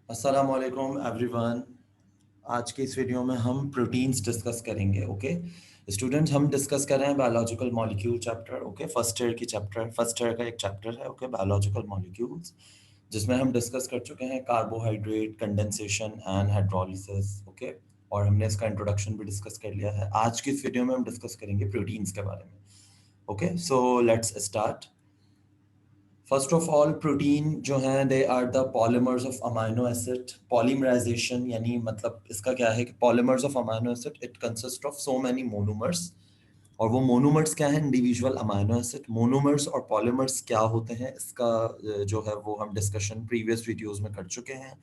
अस्सलाम वालेकुम एवरीवन। आज के इस वीडियो में हम प्रोटीन्स डिस्कस करेंगे। ओके स्टूडेंट्स, हम डिस्कस कर रहे हैं biological molecule chapter. Okay first year का एक चैप्टर है। ओके बायोलॉजिकल मॉलिक्यूल्स, जिसमें हम डिस्कस कर चुके हैं carbohydrate, condensation and hydrolysis. Okay और हमने इसका इंट्रोडक्शन भी डिस्कस कर लिया है। आज की इस वीडियो में हम डिस्कस करेंगे प्रोटीन्स के बारे में। Okay so let's start. First of all, protein जो हैं they are the polymers of amino acid. Polymerization यानी मतलब इसका क्या है कि polymers of amino acid it consist of so many monomers. और वो मोनोमर्स क्या है? Individual amino acid. मोनोमर्स और पॉलीमर्स क्या होते हैं इसका जो है वो हम डिस्कशन प्रीवियस वीडियोस में कर चुके हैं।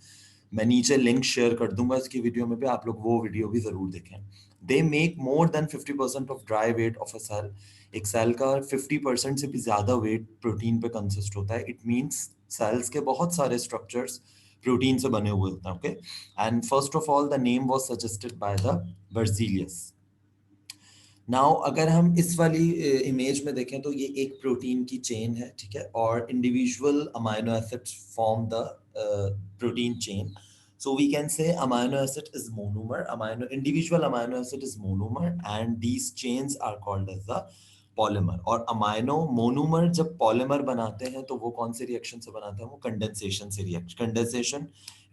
मैं नीचे लिंक शेयर कर दूंगा इसकी वीडियो में भी, आप लोग वो वीडियो भी जरूर देखें। They make more than 50% of dry weight of a cell. एक सेल का 50% से भी ज्यादा वेट प्रोटीन पे कंसिस्ट होता है। इट मींस सेल्स के बहुत सारे स्ट्रक्चर्स प्रोटीन से बने हुए होते हैं। Okay and first of all the name was suggested by the Berzelius. Now अगर हम इस वाली इमेज में देखें तो ये एक प्रोटीन की चेन है, ठीक है, और individual amino acids form the protein chain. So we can say amino acid is monomer, individual amino acid is monomer, and these chains are called as the polymer. और अमाइनो मोनोमर जब polymer बनाते हैं तो वो कौन से reaction से बनाते हैं? वो कंडेंसेशन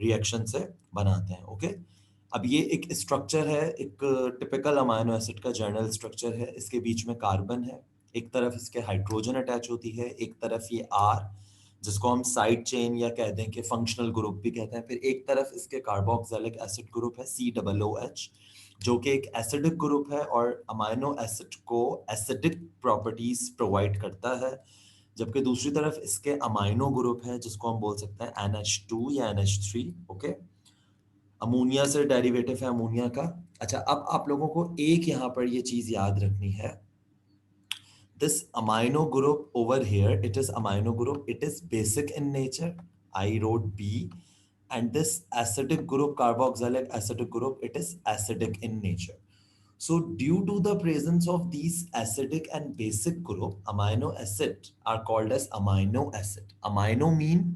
रिएक्शन से बनाते हैं। ओके अब ये एक स्ट्रक्चर है, एक टिपिकल अमाइनो एसिड का जर्नल स्ट्रक्चर है। इसके बीच में कार्बन है, एक तरफ इसके हाइड्रोजन अटैच होती है, एक तरफ ये आर जिसको हम साइड चेन या कह दें कि फंक्शनल ग्रुप भी कहते हैं, फिर एक तरफ इसके कार्बोक्सिलिक एसिड ग्रुप है COOH, जो कि एक एसिडिक ग्रुप है और अमाइनो एसिड को एसिडिक प्रॉपर्टीज प्रोवाइड करता है। जबकि दूसरी तरफ इसके अमाइनो ग्रुप है जिसको हम बोल सकते हैं NH2 या NH3। ओके अमोनिया से डेरिवेटिव है अमोनिया का। अच्छा, अब आप लोगों को एक यहाँ पर ये चीज याद रखनी है। This amino group over here, it is amino group, it is basic in nature, I wrote B, and this acidic group, carboxylic acidic group, it is acidic in nature. So due to the presence of these acidic and basic group, amino acid are called as amino acid. Amino mean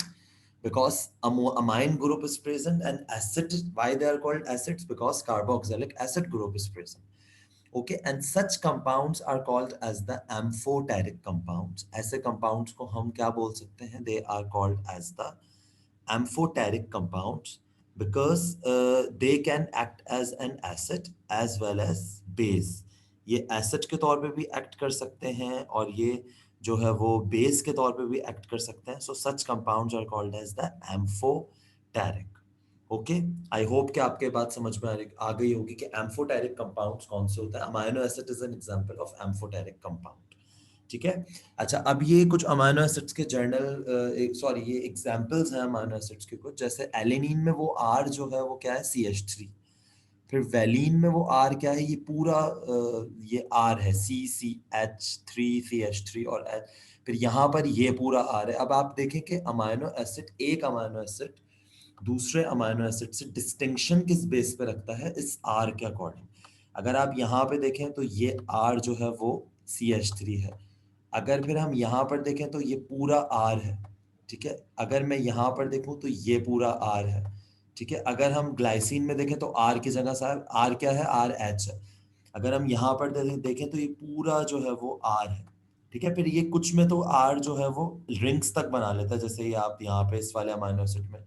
because amine group is present, and acid, why they are called acids? Because carboxylic acid group is present. Okay, and such compounds are called as the amphoteric compounds. ऐसे compounds को हम क्या बोल सकते हैं? They are called as the amphoteric compounds because they can act as an acid as well as base. ये acid के तौर पे भी act कर सकते हैं और ये जो है वो base के तौर पे भी act कर सकते हैं. So such compounds are called as the amphoteric. Okay I hope कि आपके बात समझ में आ गई होगी कि एम्फोटेरिक कंपाउंड्स कौन से होते हैं. Amino acid is an example of amphoteric compound. ठीक है. अच्छा, अब ये कुछ अमाइनो एसिड्स के ये एग्जांपल्स हैं अमाइनो एसिड्स के कुछ. जैसे एलेनिन में वो R जो है वो क्या है? CH3. फिर वेलिन में वो R क्या है? ये पूरा ये R है, CCH3CH3 और फिर यहाँ पर ये पूरा R है. अब आप देखें कि अमाइनो एसिड, एक अमाइनो एसिड दूसरे अमाइनो एसिड से डिस्टिंक्शन किस बेस पे रखता है? इस R के अकॉर्डिंग. अगर आप यहाँ पे देखें तो ये R जो है वो CH3 है. अगर फिर हम यहाँ पर देखें तो ये पूरा R है. ठीक है. अगर मैं यहाँ पर देखूं तो ये पूरा R है. ठीक है. अगर हम ग्लाइसिन में देखें तो R की जगह साहब R क्या है? RH है. अगर हम यहाँ पर देखें तो ये पूरा जो है वो R है. ठीक है. फिर ये कुछ में तो R जो है वो रिंग्स तक बना लेता है, जैसे ये आप यहाँ पे इस वाले अमाइनो एसिड में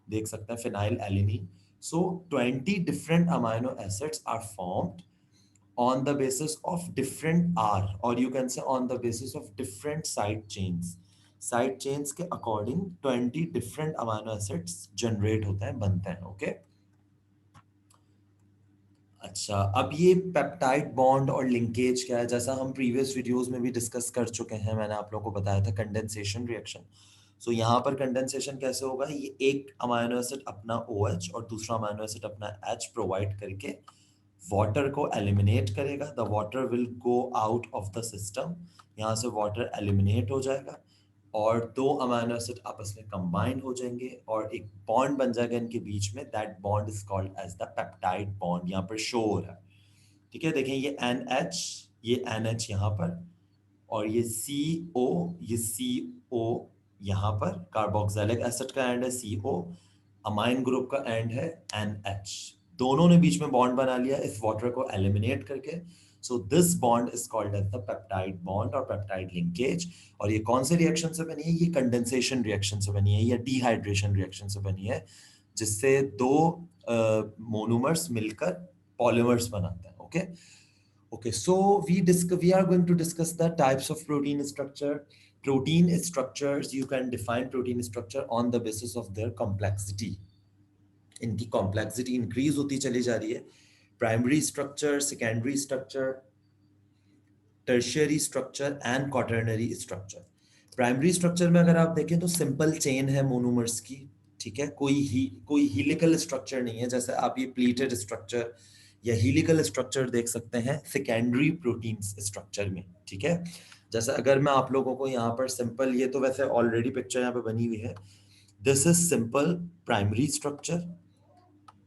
देख सकते हैं, phenyl alanine. So 20 different amino acids are formed on the basis of different R, or you can say on the basis of different side chains. Side chains के according 20 different amino acids generate होते हैं, बनते हैं. Okay अच्छा, अब ये peptide bond और linkage क्या है? जैसा हम प्रीवियस वीडियोस में भी डिस्कस कर चुके हैं, मैंने आप लोगों को बताया था कंडेंसेशन रिएक्शन. सो यहाँ पर कंडेंसेशन कैसे होगा? ये एक अमाइनो एसिड अपना OH और दूसरा अमाइनो एसिड अपना H प्रोवाइड करके वाटर को एलिमिनेट करेगा. The water will go out of the system. यहाँ से वाटर एलिमिनेट हो जाएगा और दो अमाइनो एसिड आपस में कंबाइन हो जाएंगे और एक बॉन्ड बन जाएगा इनके बीच में. That bond is called as the peptide bond. यहाँ पर शो हो रहा है. ठीक है. देखें ये NH, ये NH यहाँ पर, और ये CO, ये CO यहाँ पर. कार्बोक्सिलिक एसिड का एंड है CO. अमाइन ग्रुप का एंड है NH, दोनों ने बीच में बॉन्ड बना लिया इस वाटर को एलिमिनेट करके। So this bond is called as the peptide bond और पेप्टाइड लिंकेज। और ये कौन से रिएक्शन से बनी है? ये कंडेंसेशन रिएक्शन से बनी है या डिहाइड्रेशन रिएक्शन से बनी है, जिससे दो मोनोमर्स मिलकर पॉलीमर्स बनाते हैं। Okay okay, so we are going to discuss the types of protein structure. Protein structures, you can define protein structure on the basis of their complexity. इनकी complexity increase होती चली जा रही है। Primary structure, secondary structure, tertiary structure and quaternary structure. Primary structure में अगर आप देखें तो simple chain है monomers की, ठीक है, कोई helical structure नहीं है। जैसे आप ये pleated structure या helical structure देख सकते हैं secondary proteins structure में, ठीक है। जैसे अगर मैं आप लोगों को यहाँ पर simple, ये तो वैसे already picture यहाँ पे बनी हुई है, this is simple primary structure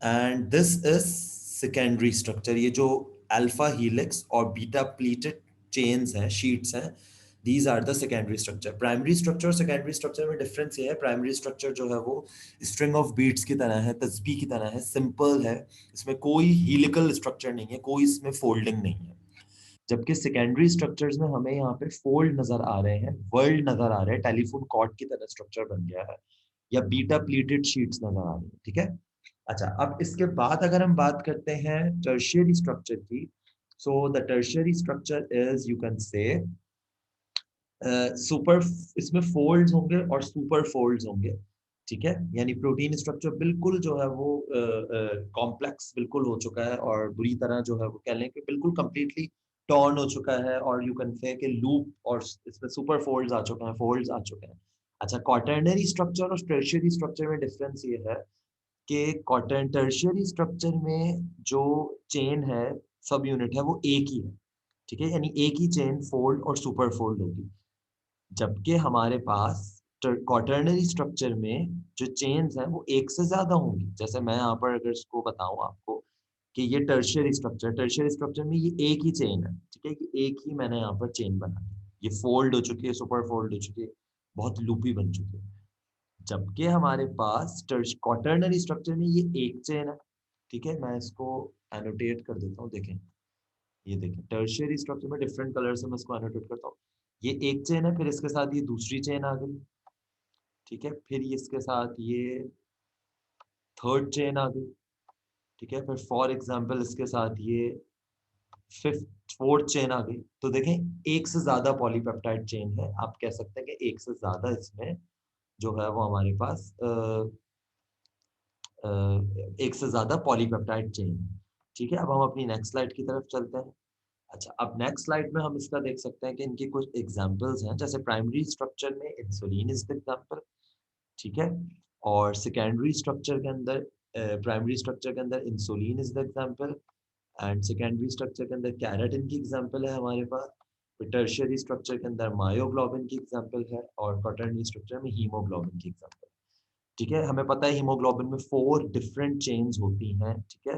and this is secondary structure। ये जो alpha helix और beta pleated chains हैं, sheets हैं, these are the secondary structure। primary structure और secondary structure में difference ये है, primary structure जो है वो string of beads की तरह है, तस्बीह की तरह है, simple है, इसमें कोई helical structure नहीं है, कोई इसमें folding नहीं है। जबकि secondary structures में हमें यहाँ पे fold नजर आ रहे हैं, world नजर आ रहे हैं, telephone cord की तरह structure बन गया है, या beta pleated sheets नजर आ रही है, ठीक है। अच्छा, अब इसके बाद अगर हम बात करते हैं टर्शियरी स्ट्रक्चर की, so the tertiary structure is, you can say, super, इसमें फोल्ड्स होंगे और सुपर फोल्ड्स होंगे, ठीक है। यानी प्रोटीन स्ट्रक्चर बिल्कुल जो है वो कॉम्प्लेक्स बिल्कुल हो चुका है और बुरी तरह जो है वो कह लें कि बिल्कुल कंप्लीटली टॉर्न हो चुका है, और यू कैन से कि लूप, और इसमें सुपर फोल्ड्स आ चुके हैं, फोल्ड्स आ चुके हैं। अच्छा, क्वाटर्नरी स्ट्रक्चर और टर्शियरी स्ट्रक्चर में डिफरेंस ये है कि कॉटन टर्शियरी स्ट्रक्चर में जो चेन है, सब यूनिट है, वो एक ही है, ठीक है, यानी एक ही चेन फोल्ड और सुपर फोल्ड होगी। जबकि हमारे पास क्वाटर्नरी स्ट्रक्चर में जो चेन्स हैं वो एक से ज्यादा होंगी। जैसे मैं यहाँ पर अगर इसको बताऊं आपको कि ये टर्शियरी स्ट्रक्चर में ये एक ही चेन है, ठीक है, कि एक ही मैंने यहाँ पर चेन बना दी, ये फोल्ड हो चुकी है, सुपर फोल्ड हो चुकी है, बहुत लूपी बन चुकी है। जबकि हमारे पास क्वाटर्नरी स्ट्रक्चर में ये एक चेन है, ठीक है, मैं इसको एनोटेट कर देता हूँ, देखें, ये देखें, टर्शियरी स्ट्रक्चर में डिफरेंट कलर से मैं इसको एनोटेट करता हूँ। ये एक चेन है, फिर इसके साथ ये दूसरी चेन आ गई, ठीक है, फिर इसके साथ ये थर्ड चेन आ गई, ठीक है, फिर फॉर एग्जांपल इसके साथ ये फिफ्थ फोर्थ चेन आ गई। तो देखें, एक से ज्यादा पॉलीपेप्टाइड चेन है, आप कह सकते हैं कि एक से ज्यादा इसमें जो है वो हमारे पास एक से ज्यादा पॉलीपेप्टाइड चेन है, ठीक है। अब हम अपनी नेक्स्ट स्लाइड की तरफ चलते हैं। अच्छा, अब नेक्स्ट स्लाइड में हम इसका देख सकते हैं कि इनकी कुछ एग्जांपल्स हैं। जैसे प्राइमरी स्ट्रक्चर में इंसुलिन इज द एग्जांपल, ठीक है, और सेकेंडरी स्ट्रक्चर के अंदर, प्राइमरी स्ट्रक्चर के अंदर insulin is the example, and secondary structure के अंदर कैराटिन की एग्जांपल है हमारे पास, फिर टर्शियरी स्ट्रक्चर के अंदर मायोग्लोबिन की एग्जांपल है, और क्वाटर्नरी स्ट्रक्चर में हीमोग्लोबिन की एग्जांपल, ठीक है। हमें पता है हीमोग्लोबिन में 4 डिफरेंट चेन्स होती हैं, ठीक है,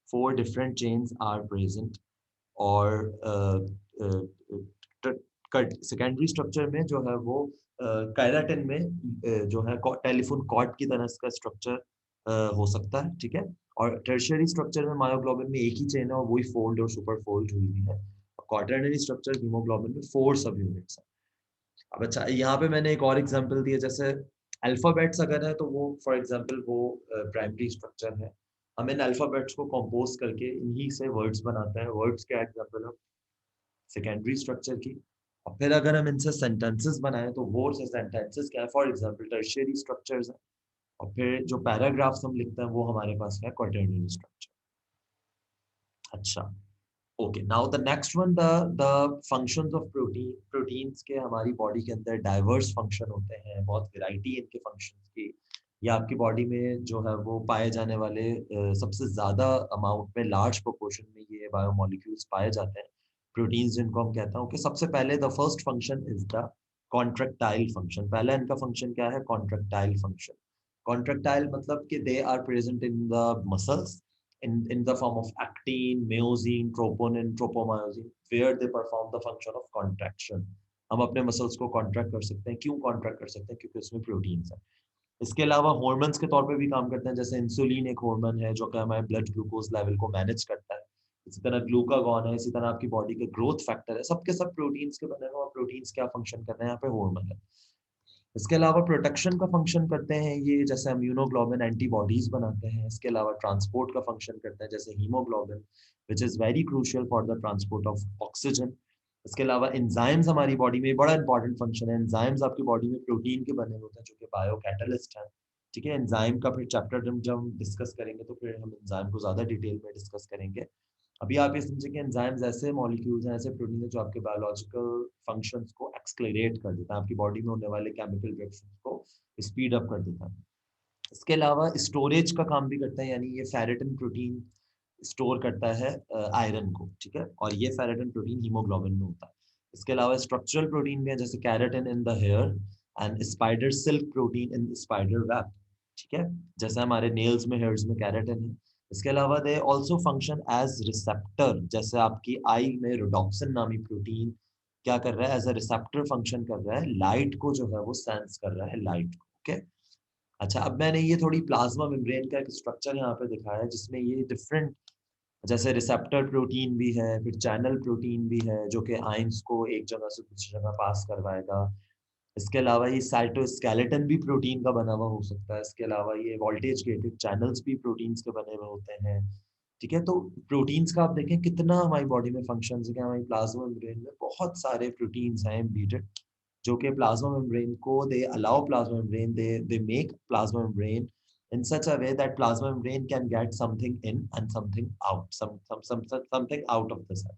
4 डिफरेंट चेन्स आर प्रेजेंट। और सेकेंडरी स्ट्रक्चर में जो है वो कैराटिन में जो है टेलीफोन कॉर्ड की तरह इसका स्ट्रक्चर हो सकता है, ठीक है। और टर्शियरी स्ट्रक्चर में मायोग्लोबिन में एक ही चेन है और वही फोल्ड और सुपर फोल्ड हुई हुई है। क्वाटर्नरी स्ट्रक्चर हीमोग्लोबिन में 4 सब यूनिट्स हैं। अब अच्छा, यहाँ पे मैंने एक और एग्जांपल दिया, जैसे अल्फाबेट्स अगर है तो वो फॉर एग्जांपल वो प्राइमरी स्ट्रक्चर है। हम इन अल्फाबेट्स को कंपोज करके इन्हीं से वर्ड्स बनाते हैं, वर्ड्स क्या एग्जांपल है सेकेंडरी स्ट्रक्चर की। और फिर अगर हम इनसे सेंटेंसेस बनाएं तो वो से सेंटेंसेस क्या है, फॉर एग्जांपल टर्शियरी स्ट्रक्चर्स हैं। और फिर जो पैराग्राफ्स हम लिखते हैं वो हमारे पास है क्वाटर्नरी स्ट्रक्चर। अच्छा, okay, now the next one, the functions of proteins के हमारी बॉडी के अंदर डाइवर्स फंक्शन होते हैं, बहुत वैरायटी इनके फंक्शंस की। ये आपकी बॉडी में जो है वो पाए जाने वाले सबसे ज्यादा अमाउंट में, लार्ज प्रोपोर्शन में ये बायोमोलिक्यूल्स पाए जाते हैं, प्रोटीन्स जिनको हम कहते हैं। ओके, सबसे पहले the first function is the contractile function. पहला इनका फंक्शन क्या है? Contractile function. कॉन्ट्रेक्टाइल मतलब कि they are present in the muscles in the form of actin, myosin, troponin, tropomyosin, where they perform the function of contraction. हम अपने muscles को contract कर सकते हैं। क्यों कॉन्ट्रैक्ट कर सकते हैं? क्योंकि उसमें प्रोटीन्स है। इसके अलावा हॉर्मोन्स के तौर पे भी काम करते हैं, जैसे इंसुलिन एक हार्मोन है जो कि हमारे ब्लड ग्लूकोज लेवल को मैनेज करता है। इसी तरह ग्लूकागॉन है, इसी तरह आपकी बॉडी के ग्रोथ फैक्टर है, सबके सब प्रोटीन्स के बने हुए हैं और प्रोटीन्स क्या फंक्शन कर रहे हैं यहाँ पे, हार्मोन है। इसके अलावा प्रोटेक्शन का फंक्शन करते हैं ये, जैसे इम्यूनोग्लोबिन एंटीबॉडीज बनाते हैं। इसके अलावा ट्रांसपोर्ट का फंक्शन करते हैं, जैसे haemoglobin which is very crucial for the transport of oxygen. इसके अलावा एंजाइम्स हमारी बॉडी में बड़ा इंपॉर्टेंट फंक्शन है। एंजाइम्स आपकी बॉडी में प्रोटीन के बने होते हैं जो कि बायो कैटलिस्ट है। ठीक है, एंजाइम का फिर चैप्टर जब हम डिस्कस करेंगे तो फिर हम एंजाइम को ज्यादा डिटेल में डिस्कस करेंगे। अभी आप ये समझे कि एंजाइम्स ऐसे मॉलिक्यूल्स हैं, ऐसे प्रोटीन है जो आपके बायोलॉजिकल फंक्शंस को एक्सक्लेरेट कर देता है, आपकी बॉडी में होने वाले केमिकल रिएक्शंस को स्पीड अप कर देता है। इसके अलावा स्टोरेज का काम भी करता है, यानी ये फेरेटिन प्रोटीन स्टोर करता है आयरन को। ठीक है, और ये फेरेटिन प्रोटीन हीमोग्लोबिन में होता है। इसके अलावा स्ट्रक्चरल प्रोटीन भी है, जैसे keratin in the hair and spider silk protein in spider web. ठीक है, जैसे हमारे नेल्स में, हेयर्स में कैराटिन है। इसके अलावा they also function as receptor, जैसे आपकी आई में रोडोप्सिन नामी प्रोटीन क्या कर रहा है, एज अ रिसेप्टर फंक्शन कर रहा है, लाइट को जो है वो सेंस कर रहा है, लाइट को। ओके, अच्छा, अब मैंने ये थोड़ी प्लाज्मा मेम्ब्रेन का एक स्ट्रक्चर यहाँ पे दिखाया है जिसमें ये डिफरेंट, जैसे रिसेप्टर प्रोटीन भी है, फिर चैनल प्रोटीन भी है जो कि आयंस को एक जगह से दूसरी जगह पास करवाएगा। इसके अलावा ये साइटोस्केलेटन भी प्रोटीन का बना हुआ हो सकता है। इसके अलावा ये वोल्टेज गेटेड चैनल्स भी प्रोटीन्स के बने हुए होते हैं। ठीक है, तो प्रोटीन्स का आप देखें कितना हमारी बॉडी में फंक्शंस है, कि हमारी प्लाज्मा मेम्ब्रेन में बहुत सारे प्रोटीन्स हैं एम्बेडेड जो कि प्लाज्मा मेम्ब्रेन को they allow plasma membrane they make plasma membrane in such a way that plasma membrane can get something in and something out, something out of the cell।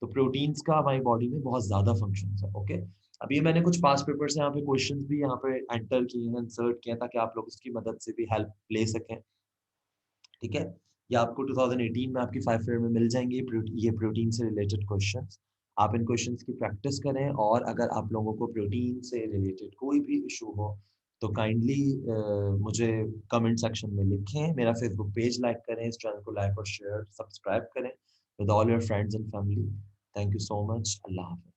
तो proteins का हमारी body में बहुत ज्यादा functions है। Okay, अब ये मैंने कुछ पास्ट पेपर्स यहाँ पे क्वेश्चंस भी यहाँ पे एंटर किए हैं, इंसर्ट किए हैं, ताकि आप लोग इसकी मदद से भी हेल्प ले सकें। ठीक है, ये आपको 2018 में आपकी 5 ईयर में मिल जाएंगे ये प्रोटीन से रिलेटेड क्वेश्चंस। आप इन क्वेश्चंस की प्रैक्टिस करें, और अगर आप लोगों को प्रोटीन से रिलेटेड कोई भी इशू हो तो काइंडली मुझे कमेंट सेक्शन में लिखें। मेरा फेसबुक पेज लाइक करें, इस चैनल को लाइक और शेयर सब्सक्राइब करें with all your friends and family. Thank you so much. अल्लाह हाफिज़।